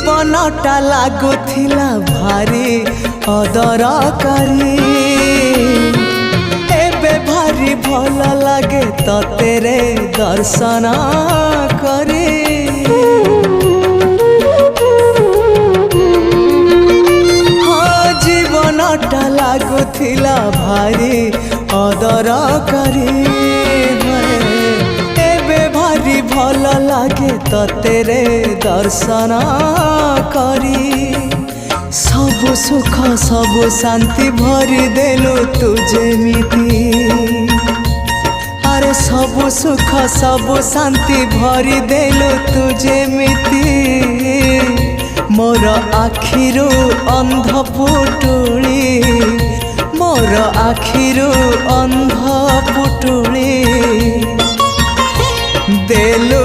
जीवनटा लागुथिला भारी अदरकारी एबे भारी भल लागे तेरे दर्शन करे हाँ जीवनटा लागुथिला भारी अदरकारी भारी भल लागे तेरे दर्शन करी सबु सुख सबु शांति भरी देलु तुझे मिति अरे सबु सुख सबु शांति भरी देलु तुझे मिति मोर आखिरु अंध पुटुली मोर आखिरु अंध पुटुली देलु